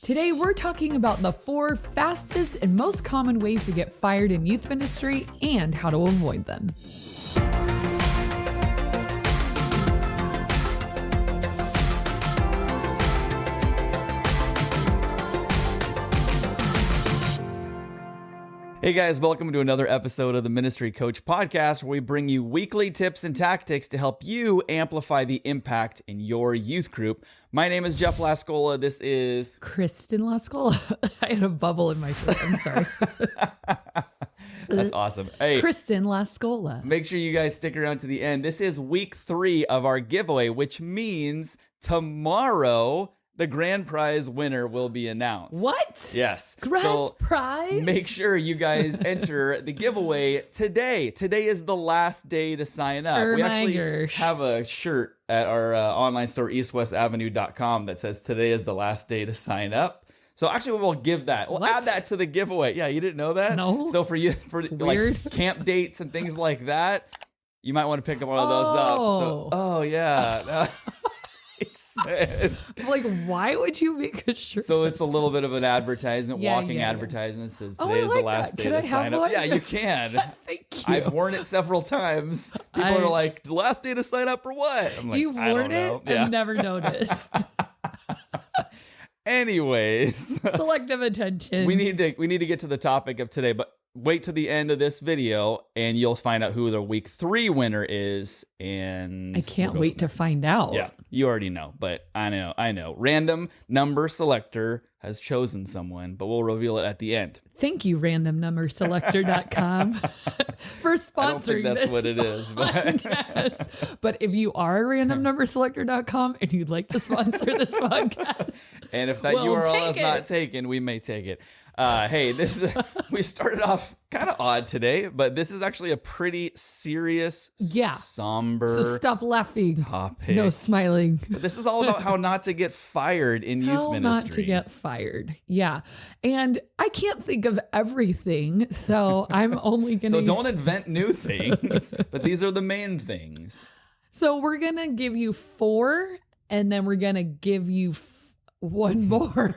Today, we're talking about the 4 fastest and most common ways to get fired in youth ministry and how to avoid them. Hey guys, welcome to another episode of the Ministry Coach Podcast, where we bring you weekly tips and tactics to help you amplify the impact in your youth group. My name is Jeff Lascola. This is Kristen Lascola. I had a bubble in my throat. I'm sorry. That's awesome. Hey, Kristen Lascola. Make sure you guys stick around to the end. This is week 3 of our giveaway, which means tomorrow the grand prize winner will be announced. What? Yes. Grand prize? Make sure you guys enter the giveaway today. Today is the last day to sign up. We actually have a shirt at our online store, eastwestavenue.com, that says today is the last day to sign up. So actually, we'll give that. We'll add that to the giveaway. Yeah, you didn't know that? No. So for you, for like camp dates and things like that, you might want to pick one of those up. So, yeah. I'm like, why would you make a shirt? So it's a little bit of an advertisement, walking advertisement. Says today is the last day to sign up. Yeah, you can. Thank you. I've worn it several times. People are like, the last day to sign up for what? I'm like, you've worn it? Yeah. I've never noticed. Anyways. Selective attention. We need to get to the topic of today, but wait till the end of this video and you'll find out who the week 3 winner is. And I can't wait to find out. Yeah, you already know, but I know. Random number selector has chosen someone, but we'll reveal it at the end. Thank you, randomnumberselector.com, for sponsoring I don't think that's what it is. But if you are randomnumberselector.com and you'd like to sponsor this podcast, and if that URL is not taken, we may take it. Hey, we started off kind of odd today, but this is actually a pretty serious, somber, so stop laughing. Topic. No smiling. But this is all about how not to get fired in youth ministry. How not to get fired. Yeah. And I can't think of everything, so I'm only going to... So don't invent new things, but these are the main things. So we're going to give you 4, and then we're going to give you one more,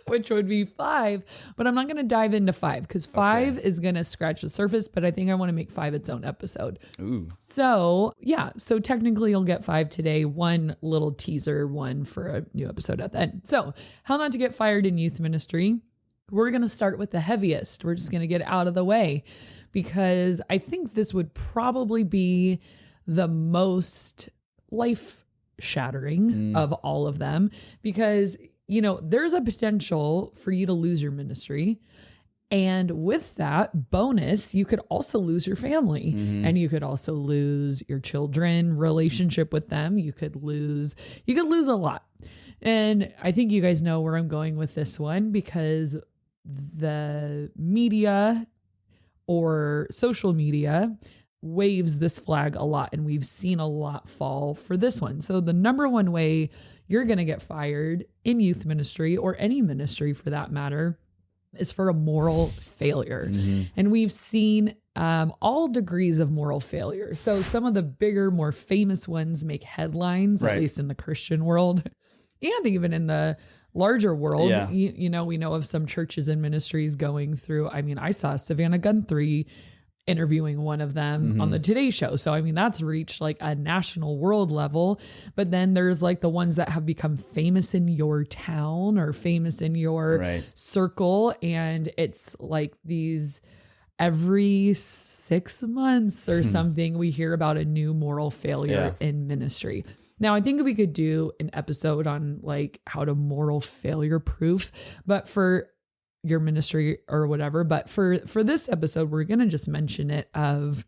which would be 5, but I'm not going to dive into 5 because 5 is going to scratch the surface, but I think I want to make 5 its own episode. Ooh. So technically you'll get 5 today, 1 little teaser, 1 for a new episode at the end. So how not to get fired in youth ministry. We're going to start with the heaviest. We're just going to get out of the way because I think this would probably be the most life-shattering of all of them because, there's a potential for you to lose your ministry. And with that bonus, you could also lose your family and you could also lose your children, relationship with them. You could lose a lot. And I think you guys know where I'm going with this one because the media or social media waves this flag a lot, and we've seen a lot fall for this one. So the number one way you're going to get fired in youth ministry, or any ministry for that matter, is for a moral failure. And we've seen all degrees of moral failure. So some of the bigger, more famous ones make headlines, at least in the Christian world, and even in the larger world. Yeah. We know of some churches and ministries going through. I saw Savannah Guthrie interviewing one of them on the Today Show. So, that's reached like a national world level. But then there's like the ones that have become famous in your town or famous in your circle. And it's like these every 6 months or something, we hear about a new moral failure in ministry. Now, I think we could do an episode on like how to moral failure proof, but for your ministry or whatever. But for this episode, we're going to just mention it of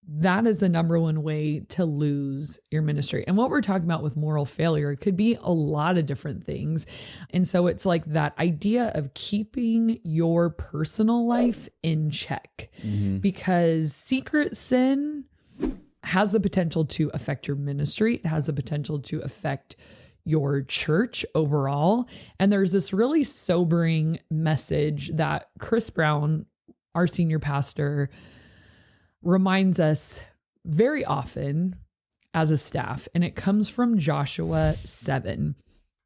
that is the number one way to lose your ministry. And what we're talking about with moral failure could be a lot of different things. And so it's like that idea of keeping your personal life in check because secret sin has the potential to affect your ministry. It has the potential to affect your church overall. And there's this really sobering message that Chris Brown, our senior pastor, reminds us very often as a staff. And it comes from Joshua 7.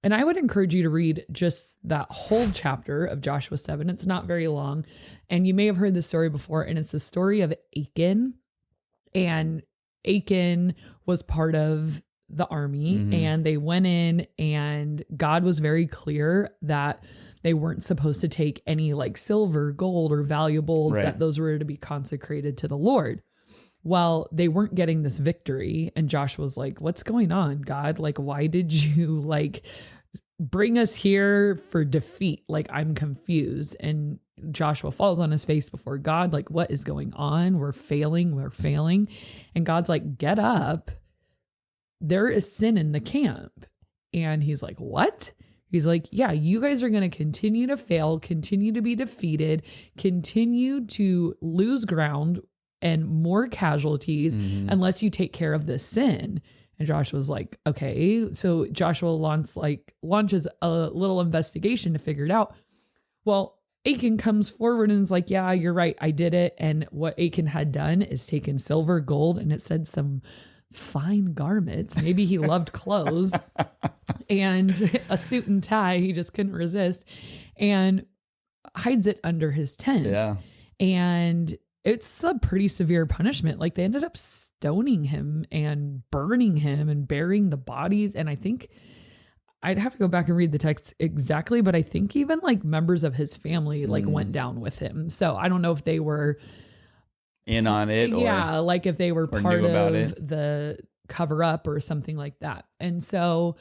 And I would encourage you to read just that whole chapter of Joshua 7. It's not very long. And you may have heard this story before. And it's the story of Achan. And Achan was part of the army, and they went in, and God was very clear that they weren't supposed to take any like silver, gold, or valuables, that those were to be consecrated to the Lord. Well, they weren't getting this victory. And Joshua was like, what's going on, God? Like, why did you like bring us here for defeat? Like, I'm confused. And Joshua falls on his face before God. Like, what is going on? We're failing. And God's like, get up. There is sin in the camp. And he's like, what? He's like, yeah, you guys are going to continue to fail, continue to be defeated, continue to lose ground and more casualties unless you take care of this sin. And Joshua was like, okay. So Joshua launches a little investigation to figure it out. Well, Achan comes forward and is like, yeah, you're right. I did it. And what Achan had done is taken silver, gold, and it said some fine garments. Maybe he loved clothes and a suit and tie. He just couldn't resist, and hides it under his tent. Yeah. And it's a pretty severe punishment. Like, they ended up stoning him and burning him and burying the bodies. And I think I'd have to go back and read the text exactly, but I think even like members of his family like went down with him. So I don't know if they were in on it, or like if they were part of the cover up or something like that. And so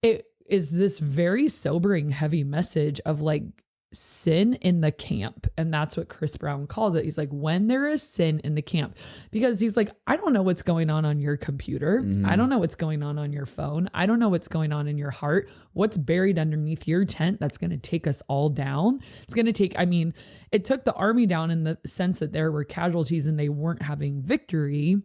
it is this very sobering, heavy message of like sin in the camp. And that's what Chris Brown calls it. He's like, when there is sin in the camp, because he's like, I don't know what's going on your computer. I don't know what's going on your phone. I don't know what's going on in your heart. What's buried underneath your tent that's going to take us all down. It's going to take, it took the army down in the sense that there were casualties and they weren't having victory,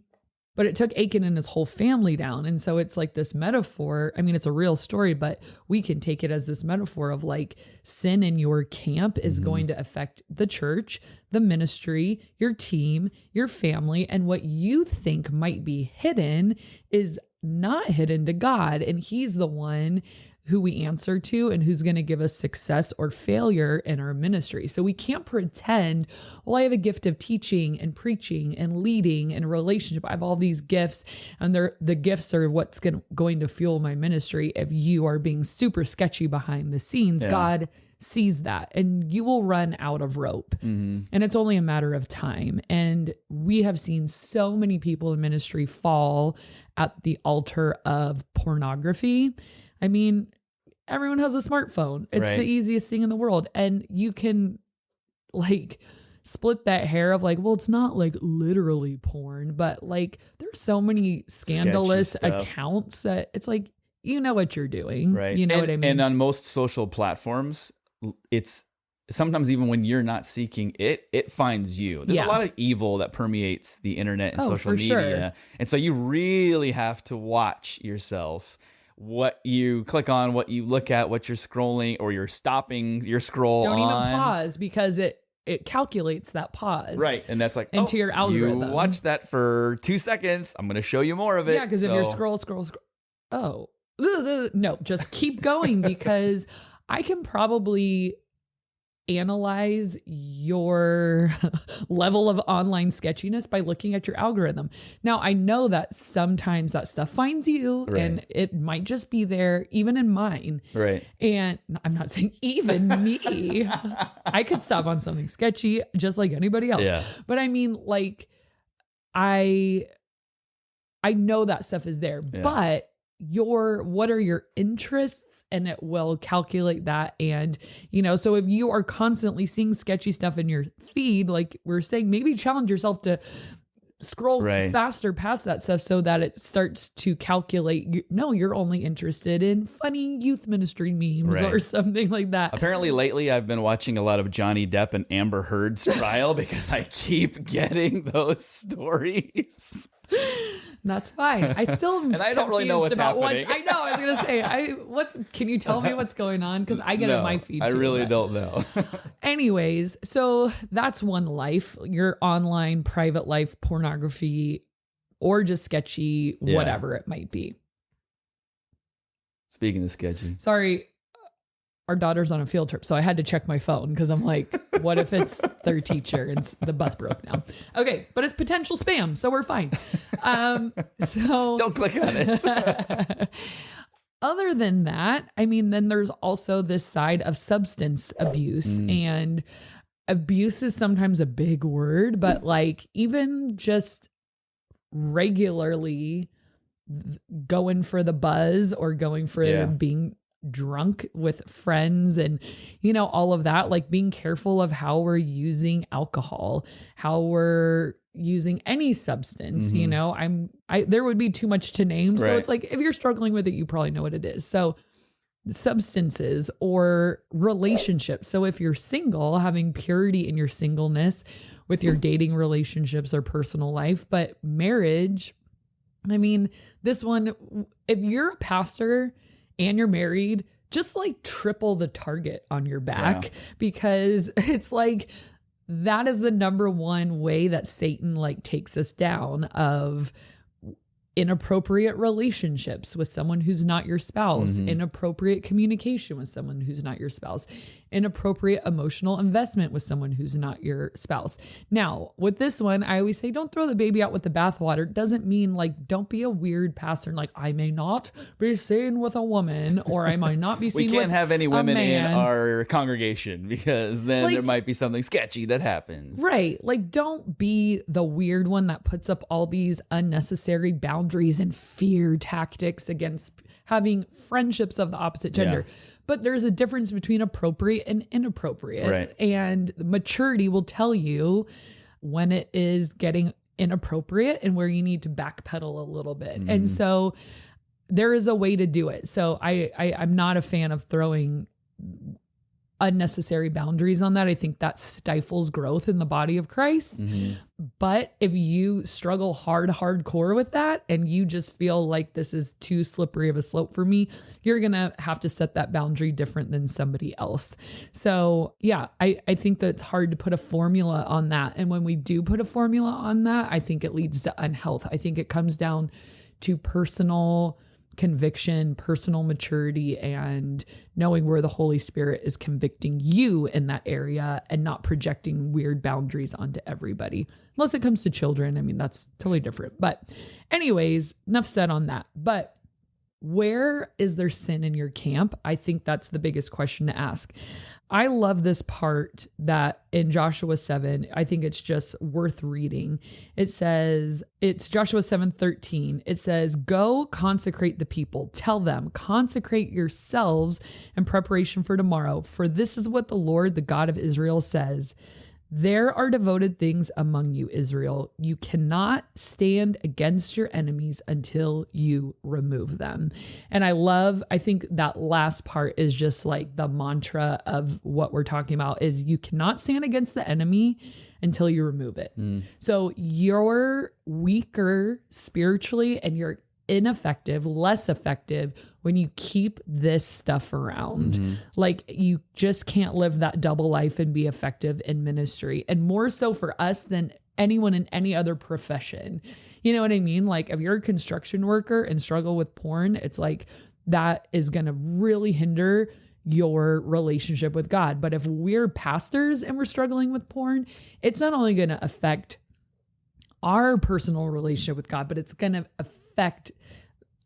but it took Achan and his whole family down. And so it's like this metaphor. It's a real story, but we can take it as this metaphor of like sin in your camp is going to affect the church, the ministry, your team, your family, and what you think might be hidden is not hidden to God. And he's the one who we answer to and who's going to give us success or failure in our ministry. So we can't pretend, well, I have a gift of teaching and preaching and leading and relationship. I have all these gifts, and the gifts are what's going to fuel my ministry. If you are being super sketchy behind the scenes, God sees that, and you will run out of rope. And it's only a matter of time. And we have seen so many people in ministry fall at the altar of pornography. Everyone has a smartphone. It's the easiest thing in the world. And you can like split that hair of like, well, it's not like literally porn, but like there's so many scandalous accounts that it's like, you know what you're doing. Right. You know what I mean? And on most social platforms, it's sometimes even when you're not seeking it, it finds you. There's a lot of evil that permeates the internet and social media. Sure. And so you really have to watch yourself, what you click on, what you look at, what you're scrolling, or you're stopping your scroll. Don't even pause, because it calculates that pause. Right. And that's like, into your algorithm. You watch that for 2 seconds. I'm going to show you more of it. Yeah. Because if you're scroll. Oh, no, just keep going, because I can probably analyze your level of online sketchiness by looking at your algorithm. Now, I know that sometimes that stuff finds you, and it might just be there, even in mine. Right. And I'm not saying even me. I could stop on something sketchy just like anybody else. Yeah. But like, I know that stuff is there, but what are your interests? And it will calculate that. And, so if you are constantly seeing sketchy stuff in your feed, like we're saying, maybe challenge yourself to scroll faster past that stuff so that it starts to calculate, you're only interested in funny youth ministry memes or something like that. Apparently lately I've been watching a lot of Johnny Depp and Amber Heard's trial because I keep getting those stories. That's fine. I still am and I don't really know what's happening. I know. I was gonna say, can you tell me what's going on? Because I get in my feed. I really don't know. Anyways, so that's one life. Your online private life, pornography, or just sketchy, whatever it might be. Speaking of sketchy. Sorry, our daughter's on a field trip, so I had to check my phone because I'm like, what if it's their teacher and the bus broke down? Okay, but it's potential spam, so we're fine. So don't click on it. Other than that, I mean, then there's also this side of substance abuse, and abuse is sometimes a big word, but like even just regularly going for the buzz or going for being drunk with friends and, you know, all of that, like being careful of how we're using alcohol, how we're using any substance, you know, there would be too much to name. So it's like, if you're struggling with it, you probably know what it is. So substances or relationships. So if you're single, having purity in your singleness with your dating relationships or personal life, but marriage, I mean, this one, if you're a pastor and you're married, just like triple the target on your back because it's like, that is the number one way that Satan like takes us down of inappropriate relationships with someone who's not your spouse, inappropriate communication with someone who's not your spouse, inappropriate emotional investment with someone who's not your spouse. Now, with this one, I always say, don't throw the baby out with the bathwater. It doesn't mean like, don't be a weird pastor and like, I may not be seen with a woman or I might not be seen with a man. We can't have any women in our congregation because then like, there might be something sketchy that happens. Right. Like, don't be the weird one that puts up all these unnecessary boundaries and fear tactics against having friendships of the opposite gender. But there's a difference between appropriate and inappropriate. Right. And maturity will tell you when it is getting inappropriate and where you need to backpedal a little bit. And so there is a way to do it. So I'm not a fan of throwing unnecessary boundaries on that. I think that stifles growth in the body of Christ. But if you struggle hardcore with that and you just feel like this is too slippery of a slope for me, you're going to have to set that boundary different than somebody else. So yeah, I think that it's hard to put a formula on that. And when we do put a formula on that, I think it leads to unhealth. I think it comes down to personal conviction, personal maturity, and knowing where the Holy Spirit is convicting you in that area and not projecting weird boundaries onto everybody. Unless it comes to children. I mean, that's totally different. But anyways, enough said on that. But where is there sin in your camp? I think that's the biggest question to ask. I love this part that in Joshua 7, I think it's just worth reading. It says, it's Joshua 7:13. It says, go consecrate the people. Tell them, consecrate yourselves in preparation for tomorrow. For this is what the Lord, the God of Israel says. There are devoted things among you, Israel. You cannot stand against your enemies until you remove them. And I think that last part is just like the mantra of what we're talking about is you cannot stand against the enemy until you remove it. So you're weaker spiritually and you're ineffective, less effective when you keep this stuff around. Like you just can't live that double life and be effective in ministry. And more so for us than anyone in any other profession. You know what I mean? Like if you're a construction worker and struggle with porn, it's like that is going to really hinder your relationship with God. But if we're pastors and we're struggling with porn, it's not only going to affect our personal relationship with God, but it's going to affect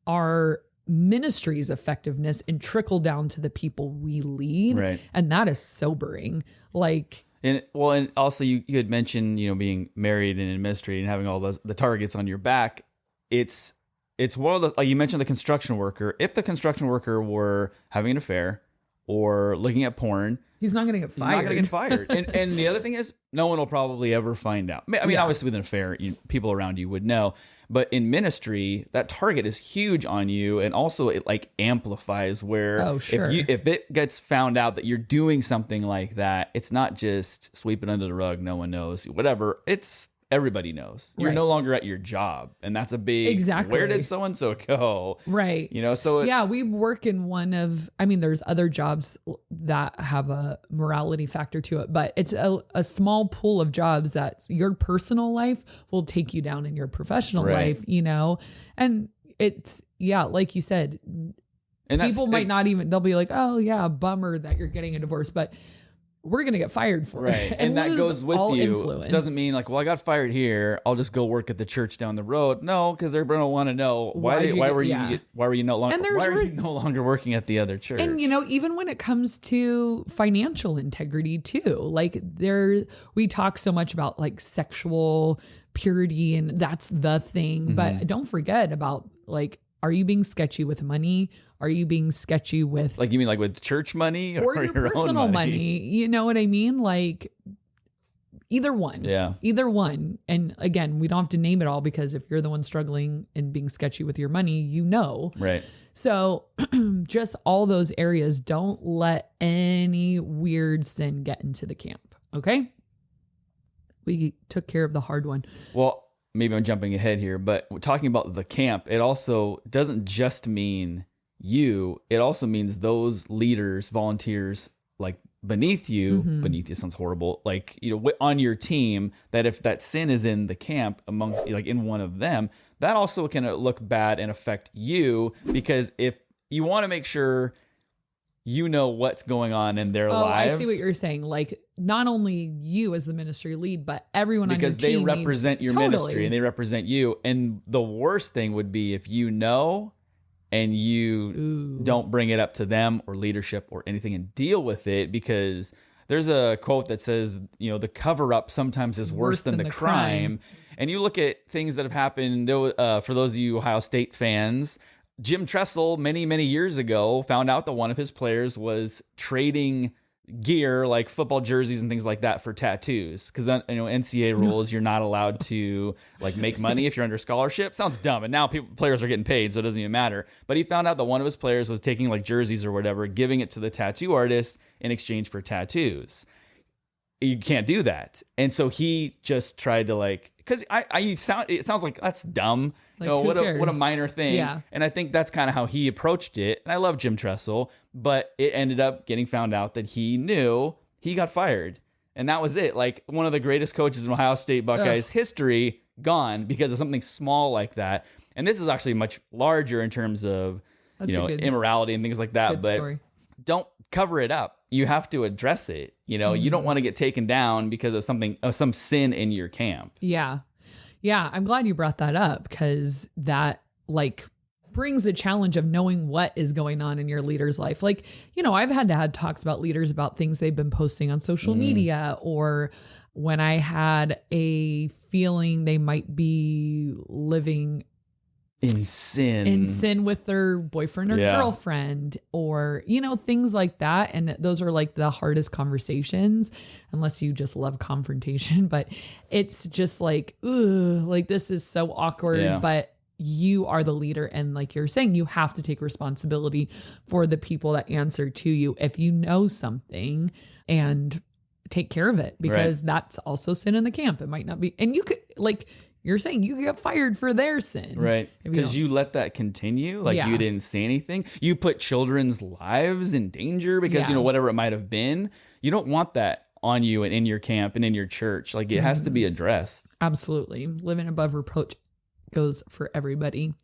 our ministry's effectiveness and trickle down to the people we lead. Right. And that is sobering. Like, and also you had mentioned, being married and in ministry and having all the targets on your back. It's one of the, like you mentioned, the construction worker. If the construction worker were having an affair or looking at porn, he's not going to get fired. He's not going to get fired. And the other thing is, no one will probably ever find out. I mean, obviously with an affair, people around you would know. But in ministry, that target is huge on you. And also it like amplifies where if it gets found out that you're doing something like that, it's not just sweep it under the rug. No one knows, whatever. It's everybody knows. You're no longer at your job. And that's a big, where did so-and-so go? Right. So we work in there's other jobs that have a morality factor to it, but it's a small pool of jobs that your personal life will take you down in your professional life, and it's, like you said, And people might not even, they'll be like, oh yeah, bummer that you're getting a divorce, but we're going to get fired for it. And that goes with you. Influence. It doesn't mean like, well, I got fired here, I'll just go work at the church down the road. No, because they're going to want to know why were you no longer working at the other church? And even when it comes to financial integrity too, like we talk so much about like sexual purity and that's the thing, but don't forget about like, are you being sketchy with money? Are you being sketchy with like, you mean like with church money or your personal own money? You know what I mean? Like either one. Yeah. Either one. And again, we don't have to name it all because if you're the one struggling and being sketchy with your money, Right. So just all those areas, don't let any weird sin get into the camp. Okay. We took care of the hard one. Well, maybe I'm jumping ahead here, but talking about the camp, it also doesn't just mean you, it also means those leaders, volunteers like beneath you, beneath you sounds horrible, like, on your team, that if that sin is in the camp amongst, like in one of them, that also can look bad and affect you, because if you want to make sure you know what's going on in their lives. I see what you're saying. Like not only you as the ministry lead, but everyone on your team. Because they represent your ministry and they represent you. And the worst thing would be if you know and you don't bring it up to them or leadership or anything and deal with it, because there's a quote that says, the cover up sometimes is worse than the crime. And you look at things that have happened, for those of you Ohio State fans, Jim Tressel, many, many years ago, found out that one of his players was trading gear like football jerseys and things like that for tattoos, because NCAA rules, you're not allowed to like make money if you're under scholarship. Sounds dumb, and now players are getting paid, so it doesn't even matter. But he found out that one of his players was taking like jerseys or whatever, giving it to the tattoo artist in exchange for tattoos. You can't do that, and so he just tried to like, because it sounds like that's dumb. Like, what a minor thing. Yeah. And I think that's kind of how he approached it. And I love Jim Tressel, but it ended up getting found out that he knew he got fired. And that was it. Like one of the greatest coaches in Ohio State Buckeyes history gone because of something small like that. And this is actually much larger in terms of, immorality and things like that. But don't cover it up. You have to address it. You don't want to get taken down because of some sin in your camp. Yeah. Yeah, I'm glad you brought that up, because that like brings a challenge of knowing what is going on in your leader's life. Like, I've had to have talks about leaders about things they've been posting on social media, or when I had a feeling they might be living in sin with their boyfriend or girlfriend, or things like that. And those are like the hardest conversations, unless you just love confrontation. But it's just like, like this is so awkward. But you are the leader, and like you're saying, you have to take responsibility for the people that answer to you if you know something, and take care of it, because that's also sin in the camp. It might not be, and you could, like you're saying, you get fired for their sin. Right. Because you let that continue. Like you didn't say anything. You put children's lives in danger because, whatever it might have been. You don't want that on you and in your camp and in your church. Like it has to be addressed. Absolutely. Living above reproach goes for everybody.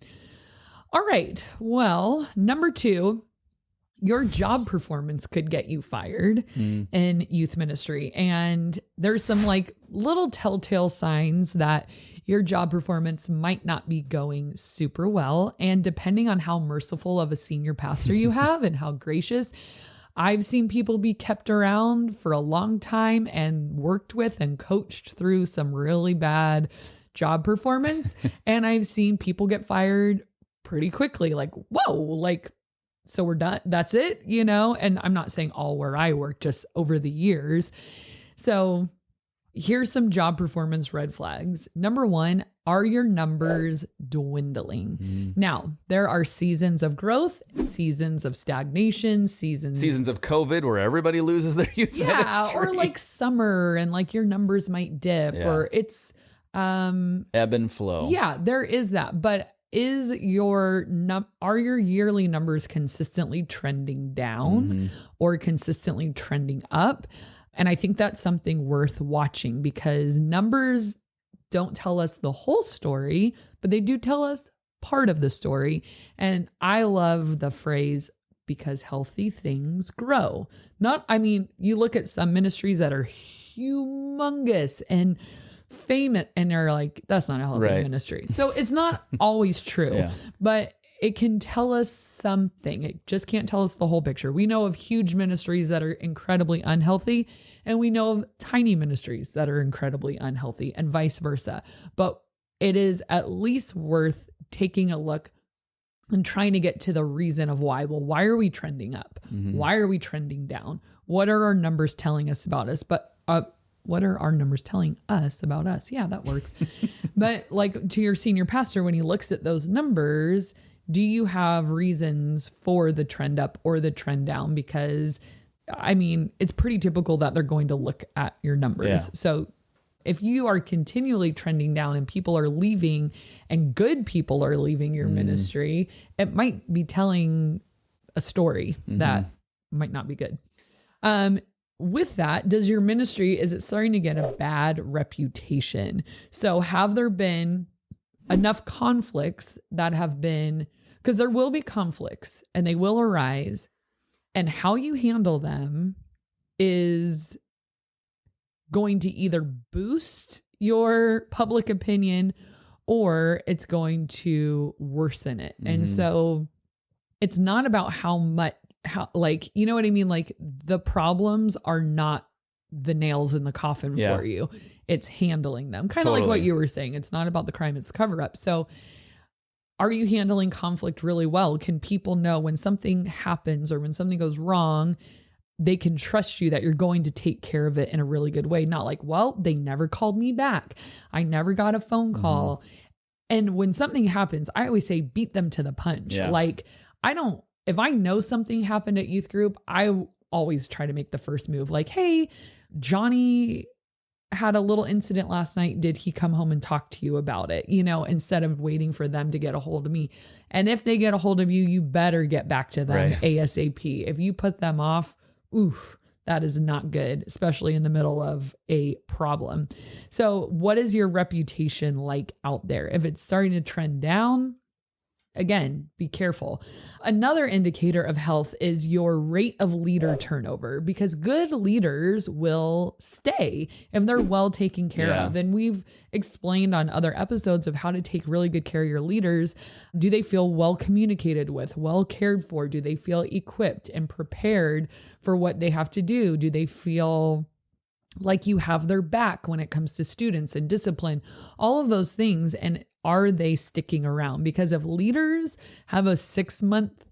All right. Well, number 2, your job performance could get you fired in youth ministry. And there's some like little telltale signs that your job performance might not be going super well. And depending on how merciful of a senior pastor you have and how gracious, I've seen people be kept around for a long time and worked with and coached through some really bad job performance. And I've seen people get fired pretty quickly. Like, whoa, like, so we're done. That's it, and I'm not saying all where I work, just over the years. So here's some job performance red flags. Number 1, are your numbers dwindling? Now, there are seasons of growth, seasons of stagnation, seasons of COVID where everybody loses their youth ministry. Or like summer and like your numbers might dip, or it's ebb and flow. Yeah, there is that. But are your yearly numbers consistently trending down or consistently trending up? And I think that's something worth watching, because numbers don't tell us the whole story, but they do tell us part of the story. And I love the phrase, because healthy things grow. You look at some ministries that are humongous and famous and they're like, that's not a healthy ministry. So it's not always true, but it can tell us something. It just can't tell us the whole picture. We know of huge ministries that are incredibly unhealthy, and we know of tiny ministries that are incredibly unhealthy, and vice versa. But it is at least worth taking a look and trying to get to the reason of why. Well, why are we trending up? Why are we trending down? What are our numbers telling us about us? But what are our numbers telling us about us? Yeah, that works. But like to your senior pastor, when he looks at those numbers, do you have reasons for the trend up or the trend down? Because it's pretty typical that they're going to look at your numbers. Yeah. So if you are continually trending down and people are leaving and good people are leaving your ministry, it might be telling a story that might not be good. With that, does your ministry, is it starting to get a bad reputation? So have there been enough conflicts that have been, because there will be conflicts and they will arise, and how you handle them is going to either boost your public opinion or it's going to worsen it. And so it's not about you know what I mean? Like the problems are not the nails in the coffin for you. It's handling them. Kind of like what you were saying. It's not about the crime, it's the cover up. So are you handling conflict really well? Can people know when something happens or when something goes wrong, they can trust you that you're going to take care of it in a really good way? Not like, well, they never called me back. I never got a phone call. And when something happens, I always say, beat them to the punch. Yeah. Like if I know something happened at youth group, I always try to make the first move. Like, hey, Johnny had a little incident last night. Did he come home and talk to you about it? Instead of waiting for them to get a hold of me. And if they get a hold of you, you better get back to them ASAP. If you put them off, oof, that is not good, especially in the middle of a problem. So what is your reputation like out there? If it's starting to trend down, again, be careful. Another indicator of health is your rate of leader turnover, because good leaders will stay if they're well taken care of. And we've explained on other episodes of how to take really good care of your leaders. Do they feel well communicated with, well cared for? Do they feel equipped and prepared for what they have to do? Do they feel like you have their back when it comes to students and discipline? All of those things. And are they sticking around? Because if leaders have a 6-month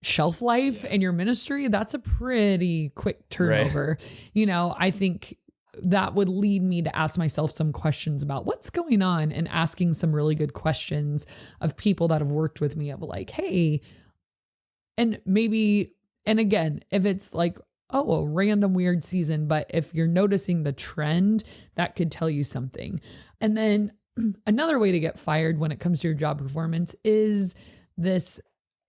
shelf life in your ministry, that's a pretty quick turnover. I think that would lead me to ask myself some questions about what's going on, and asking some really good questions of people that have worked with me of like, hey, and again, if it's like, a random weird season, but if you're noticing the trend, that could tell you something. And then another way to get fired when it comes to your job performance is this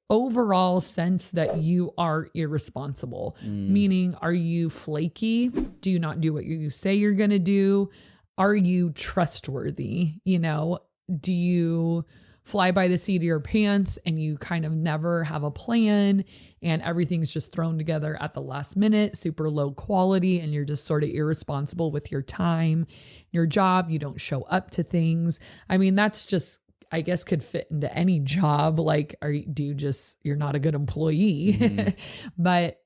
overall sense that you are irresponsible. Meaning, are you flaky? Do you not do what you say you're going to do? Are you trustworthy? Do you fly by the seat of your pants and you kind of never have a plan and everything's just thrown together at the last minute, super low quality, and you're just sort of irresponsible with your time, your job, you don't show up to things? That's just, I guess, could fit into any job. Like, you're not a good employee. But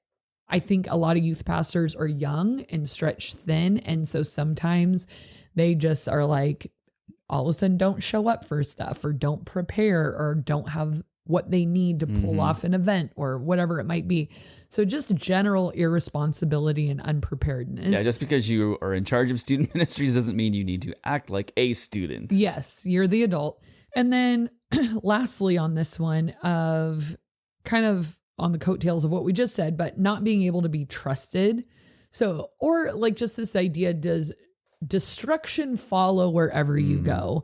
I think a lot of youth pastors are young and stretched thin. And so sometimes they just are like, all of a sudden don't show up for stuff, or don't prepare, or don't have what they need to pull off an event, or whatever it might be. So just general irresponsibility and unpreparedness. Yeah, just because you are in charge of student ministries doesn't mean you need to act like a student. Yes, you're the adult. And then lastly on this one, of kind of on the coattails of what we just said, but not being able to be trusted. So, or like just this idea, does destruction follow wherever you go?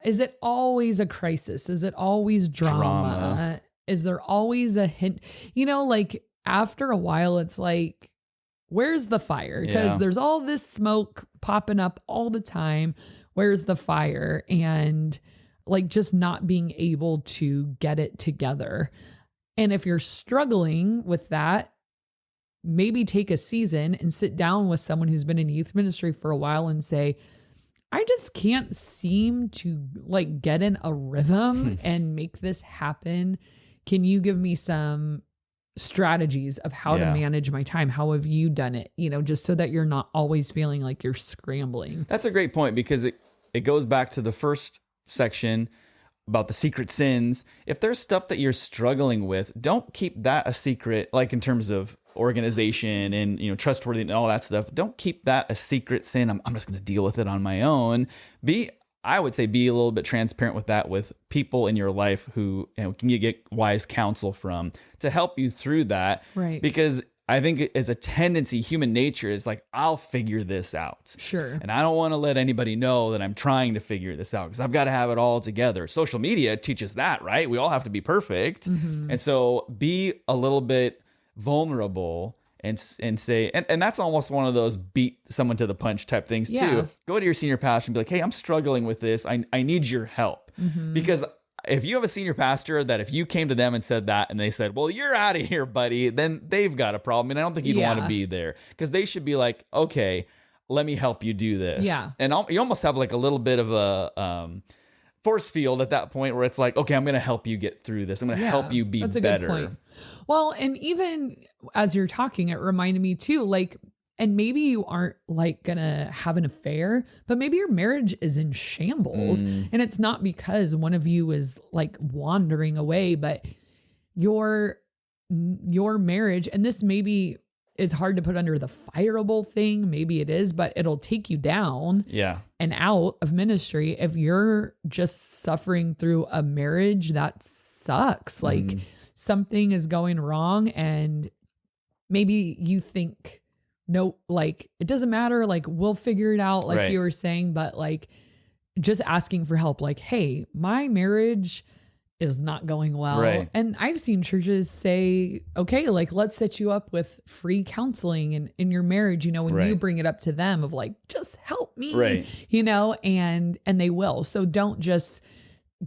Is it always a crisis? Is it always drama? Is there always a hint? Like after a while, it's like, where's the fire? Because there's all this smoke popping up all the time. Where's the fire? And like just not being able to get it together. And if you're struggling with that, maybe take a season and sit down with someone who's been in youth ministry for a while and say, I just can't seem to like get in a rhythm and make this happen. Can you give me some strategies of how to manage my time? How have you done it? You know, just so that you're not always feeling like you're scrambling. That's a great point, because it goes back to the first section about the secret sins. If there's stuff that you're struggling with, don't keep that a secret, like in terms of organization and, you know, trustworthy and all that stuff. Don't keep that a secret sin. I'm just going to deal with it on my own. I would say be a little bit transparent with that, with people in your life who, you know, can you get wise counsel from to help you through that. Right. Because I think as a tendency, human nature is like, I'll figure this out. Sure. And I don't want to let anybody know that I'm trying to figure this out, because I've got to have it all together. Social media teaches that, right? We all have to be perfect. Mm-hmm. And so be a little bit vulnerable and say, and that's almost one of those beat someone to the punch type things too. Go to your senior pastor and be like, hey, I'm struggling with this. I need your help. Mm-hmm. Because if you have a senior pastor that if you came to them and said that and they said, well, you're out of here, buddy, then they've got a problem. And I don't think you'd want to be there, because they should be like, okay, let me help you do this. Yeah. And you almost have like a little bit of a force field at that point where it's like, okay, I'm going to help you get through this. I'm going to help you be better. Good point. Well, and even as you're talking, it reminded me too, like, and maybe you aren't like gonna have an affair, but maybe your marriage is in shambles. And it's not because one of you is like wandering away, but your marriage, and this maybe is hard to put under the fireable thing. Maybe it is, but it'll take you down and out of ministry if you're just suffering through a marriage that sucks. Like something is going wrong, and maybe you think, no, like it doesn't matter, like we'll figure it out, like you were saying, but like just asking for help, like, hey, my marriage is not going well. Right. And I've seen churches say, okay, like let's set you up with free counseling in your marriage, you know, when you bring it up to them of like, just help me, you know, and they will. So don't just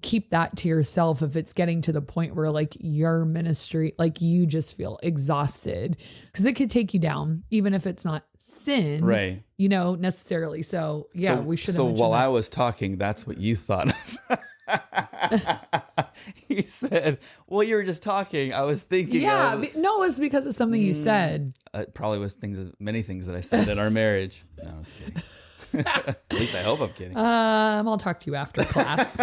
keep that to yourself if it's getting to the point where like your ministry, like you just feel exhausted, because it could take you down, even if it's not sin, you know, necessarily. So we should. So while I was talking, that's what you thought of. You said, well, you were just talking. I was thinking. Yeah, no, it's because of something you said. It probably was many things that I said in our marriage. No, I was kidding. At least I hope I'm kidding. I'll talk to you after class.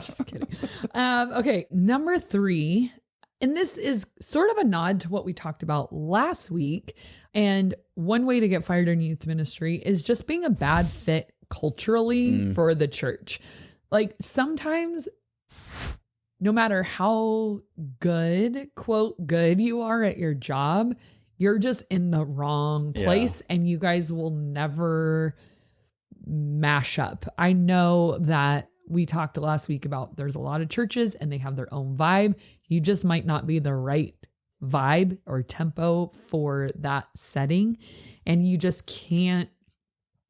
Just kidding. Okay, number 3, and this is sort of a nod to what we talked about last week. And one way to get fired in youth ministry is just being a bad fit culturally for the church. Like sometimes, no matter how good, quote, good you are at your job, you're just in the wrong place and you guys will never mash up. I know that we talked last week about there's a lot of churches and they have their own vibe. You just might not be the right vibe or tempo for that setting. And you just can't,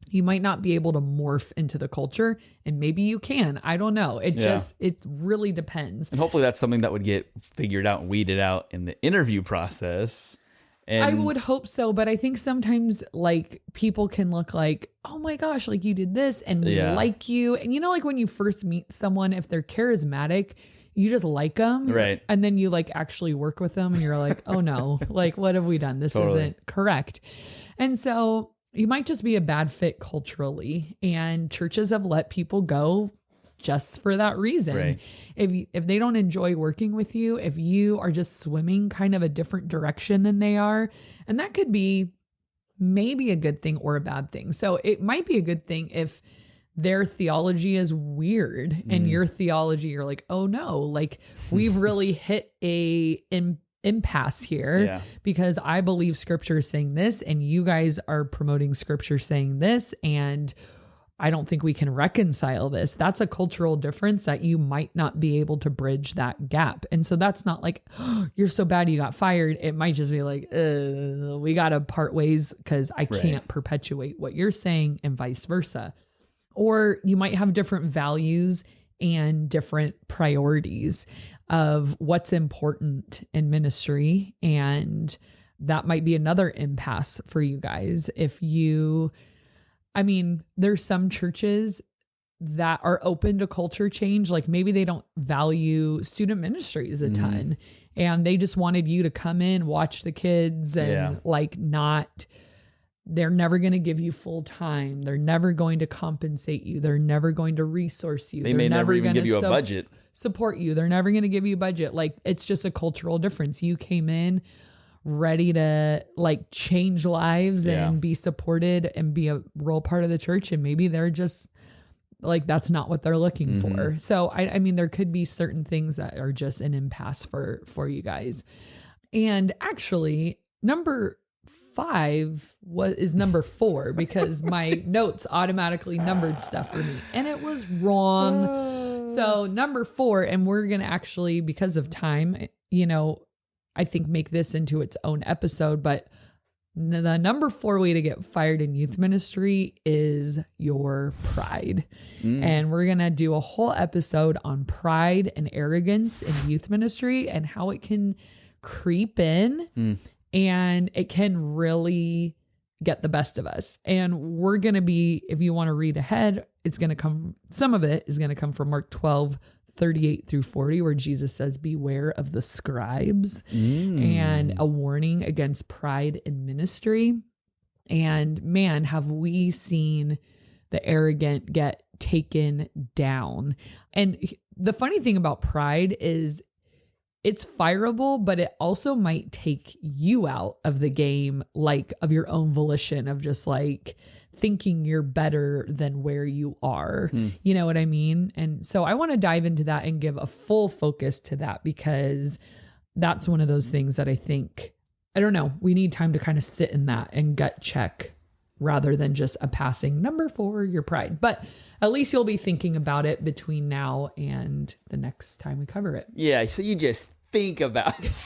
you might not be able to morph into the culture, and maybe you can. I don't know. It really depends. And hopefully that's something that would get figured out and weeded out in the interview process. And I would hope so, but I think sometimes like people can look like, oh my gosh, like you did this and we like you. And you know, like when you first meet someone, if they're charismatic, you just like them. Right. And then you like actually work with them and you're like, oh no, like what have we done? This isn't correct. And so you might just be a bad fit culturally, and churches have let people go just for that reason. Right. If they don't enjoy working with you, if you are just swimming kind of a different direction than they are, and that could be maybe a good thing or a bad thing. So it might be a good thing if their theology is weird and your theology, you're like, oh no, like we've really hit a impasse here because I believe scripture is saying this and you guys are promoting scripture saying this, and I don't think we can reconcile this. That's a cultural difference that you might not be able to bridge that gap. And so that's not like, oh, you're so bad you got fired. It might just be like, we got to part ways because I can't perpetuate what you're saying, and vice versa. Or you might have different values and different priorities of what's important in ministry. And that might be another impasse for you guys. There's some churches that are open to culture change. Like maybe they don't value student ministries a ton and they just wanted you to come in, watch the kids and they're never going to give you full time. They're never going to compensate you. They're never going to resource you. They may never even give you a budget. Support you. They're never going to give you a budget. Like it's just a cultural difference. You came in ready to like change lives and be supported and be a real part of the church. And maybe they're just like, that's not what they're looking for. So I mean, there could be certain things that are just an impasse for you guys. And actually number 5 is number 4 because my notes automatically numbered stuff for me and it was wrong. So number 4, and we're going to actually, because of time, I think make this into its own episode, but the number 4 way to get fired in youth ministry is your pride. And we're going to do a whole episode on pride and arrogance in youth ministry and how it can creep in and it can really get the best of us. And we're going to be, if you want to read ahead, some of it is going to come from Mark 12:38-40, where Jesus says, beware of the scribes and a warning against pride in ministry. And man, have we seen the arrogant get taken down. And the funny thing about pride is it's fireable, but it also might take you out of the game, like of your own volition of just like thinking you're better than where you are. You know what I mean? And so I want to dive into that and give a full focus to that because that's one of those things that I think, I don't know, we need time to kind of sit in that and gut check rather than just a passing number 4, your pride. But at least you'll be thinking about it between now and the next time we cover it. Yeah, so you just think about it.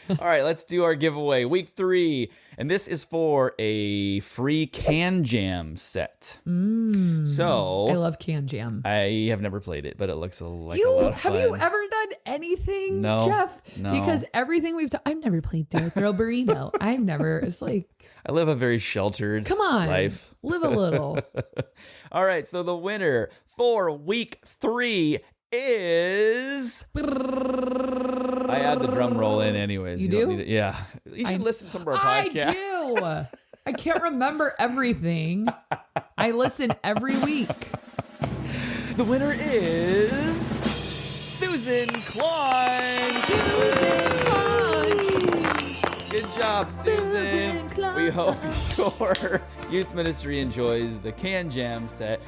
All right, let's do our giveaway. Week 3, and this is for a free Can Jam set. So I love Can Jam. I have never played it, but it looks like a lot of fun. Have you ever done anything, No, Jeff? no. Because everything we've done, I've never played Dare Throw Burrito. It's like, I live a very sheltered life. Live a little. All right, so the winner for week 3 is... I add the drum roll in anyways. You don't do? need it. Yeah. You should listen to some of our podcasts. I do. I can't remember everything. I listen every week. The winner is Susan Klein. Good job, Susan. We hope your youth ministry enjoys the Can Jam set.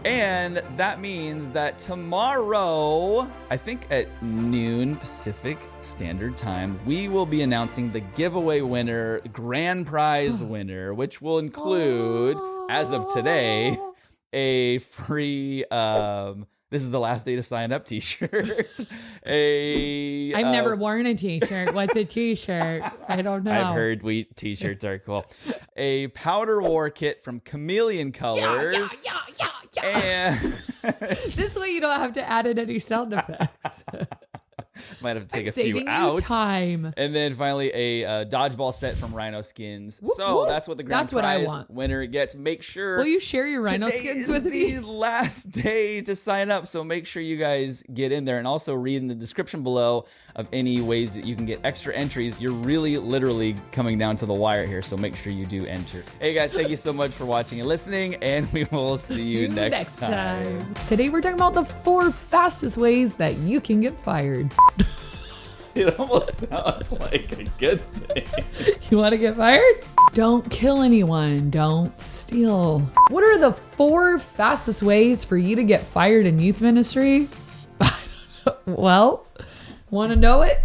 And that means that tomorrow, I think at noon Pacific Standard Time, we will be announcing the giveaway winner, grand prize winner, which will include, as of today, a free this is the last day to sign up t-shirt. I've never worn a t-shirt. What's a t-shirt? I don't know. I've heard t-shirts are cool. A powder war kit from Chameleon Colors. Yeah. And this way you don't have to add in any sound effects. Might have to take a saving few out. You time. And then finally a dodgeball set from Rhino Skins. Whoop, so whoop. That's what the grand prize winner gets. Make sure. Will you share your Rhino Skins with me? Today is the last day to sign up, so make sure you guys get in there and also read in the description below of any ways that you can get extra entries. You're really literally coming down to the wire here, so make sure you do enter. Hey guys, thank you so much for watching and listening, and we will see you next time. Today we're talking about the 4 fastest ways that you can get fired. It almost sounds like a good thing. You want to get fired? Don't kill anyone. Don't steal. What are the 4 fastest ways for you to get fired in youth ministry? Well, want to know it?